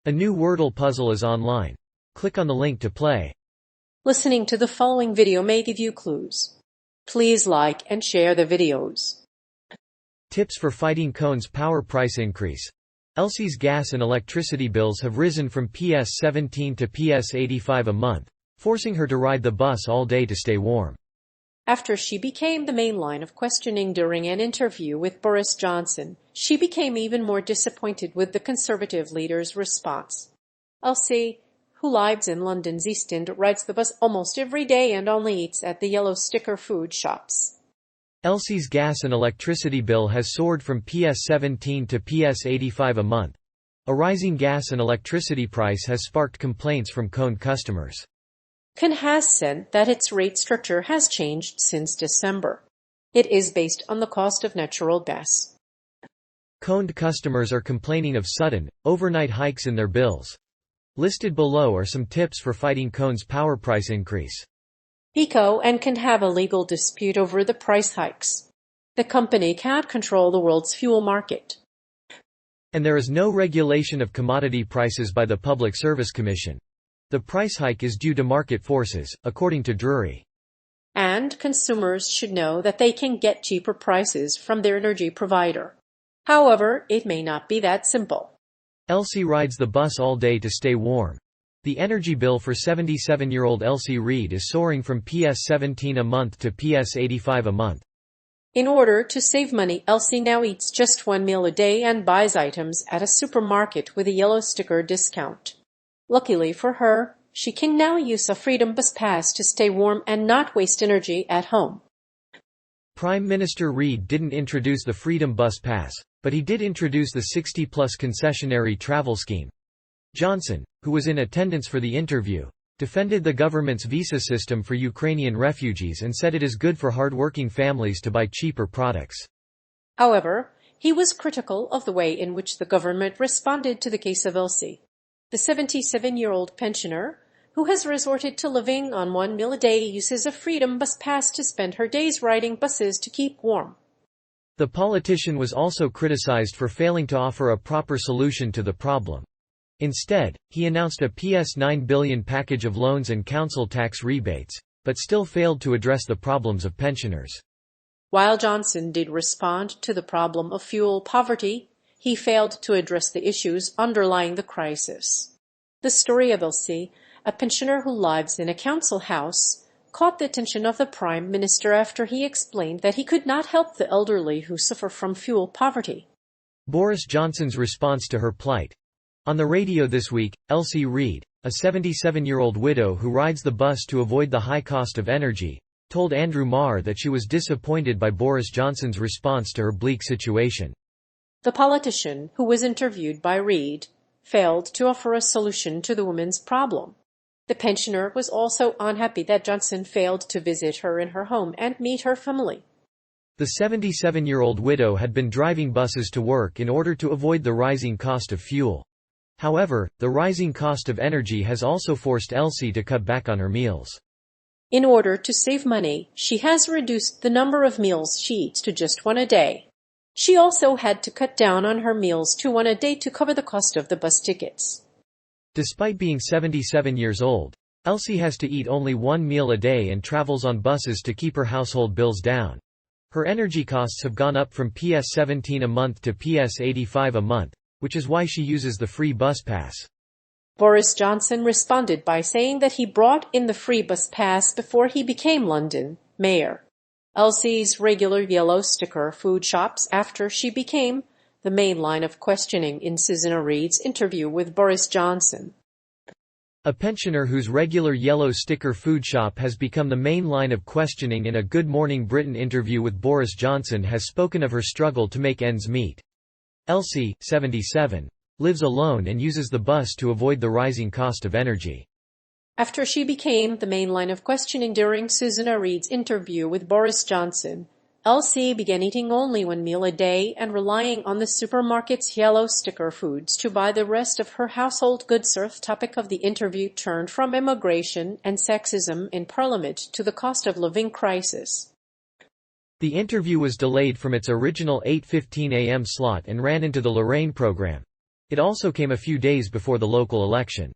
A new Wordle puzzle is online. Click on the link to play. Listening to the following video may give you clues. Please like and share the videos. Tips for fighting Cone's power price increase. Elsie's gas and electricity bills have risen from PS 17 to PS 85 a month, forcing her to ride the bus all day to stay warm. After she became the main line of questioning during an interview with Boris Johnson, she became even more disappointed with the Conservative leader's response. Elsie, who lives in London's East End, rides the bus almost every day and only eats at the yellow sticker food shops. Elsie's gas and electricity bill has soared from PS 17 to PS 85 a month. A rising gas and electricity price has sparked complaints from Cone customers. Cone has said that its rate structure has changed since December. It is based on the cost of natural gas. Cone customers are complaining of sudden, overnight hikes in their bills. Listed below are some tips for fighting Cone's power price increase. ECO and can have a legal dispute over the price hikes. The company can't control the world's fuel market. And there is no regulation of commodity prices by the Public Service Commission. The price hike is due to market forces, according to Drury. And consumers should know that they can get cheaper prices from their energy provider. However, it may not be that simple. Elsie rides the bus all day to stay warm. The energy bill for 77-year-old Elsie Reed is soaring from PS 17 a month to PS 85 a month. In order to save money, Elsie now eats just one meal a day and buys items at a supermarket with a yellow sticker discount. Luckily for her, she can now use a Freedom Bus Pass to stay warm and not waste energy at home. Prime Minister Reid didn't introduce the Freedom Bus Pass, but he did introduce the 60-plus concessionary travel scheme. Johnson, who was in attendance for the interview, defended the government's visa system for Ukrainian refugees and said it is good for hard-working families to buy cheaper products. However, he was critical of the way in which the government responded to the case of Elsie, the 77-year-old pensioner, who has resorted to living on one meal a day, uses a Freedom Bus Pass to spend her days riding buses to keep warm. The politician was also criticized for failing to offer a proper solution to the problem. Instead, he announced a PS 9 billion package of loans and council tax rebates, but still failed to address the problems of pensioners. While Johnson did respond to the problem of fuel poverty, he failed to address the issues underlying the crisis. The story of Elsie, a pensioner who lives in a council house, caught the attention of the Prime Minister after he explained that he could not help the elderly who suffer from fuel poverty. Boris Johnson's response to her plight. On the radio this week, Elsie Reed, a 77-year-old widow who rides the bus to avoid the high cost of energy, told Andrew Marr that she was disappointed by Boris Johnson's response to her bleak situation. The politician, who was interviewed by Reed, failed to offer a solution to the woman's problem. The pensioner was also unhappy that Johnson failed to visit her in her home and meet her family. The 77-year-old widow had been driving buses to work in order to avoid the rising cost of fuel. However, the rising cost of energy has also forced Elsie to cut back on her meals. In order to save money, she has reduced the number of meals she eats to just one a day. She also had to cut down on her meals to one a day to cover the cost of the bus tickets. Despite being 77 years old, Elsie has to eat only one meal a day and travels on buses to keep her household bills down. Her energy costs have gone up from PS 17 a month to PS 85 a month, which is why she uses the free bus pass. Boris Johnson responded by saying that he brought in the free bus pass before he became London mayor. Elsie's regular yellow sticker food shops after she became the main line of questioning in Susanna Reid's interview with Boris Johnson. A pensioner whose regular yellow sticker food shop has become the main line of questioning in a Good Morning Britain interview with Boris Johnson has spoken of her struggle to make ends meet. Elsie, 77, lives alone and uses the bus to avoid the rising cost of energy. After she became the main line of questioning during Susanna Reid's interview with Boris Johnson, Elsie began eating only one meal a day and relying on the supermarket's yellow sticker foods to buy the rest of her household goods. The topic of the interview turned from immigration and sexism in Parliament to the cost of living crisis. The interview was delayed from its original 8:15 a.m. slot and ran into the Lorraine program. It also came a few days before the local election.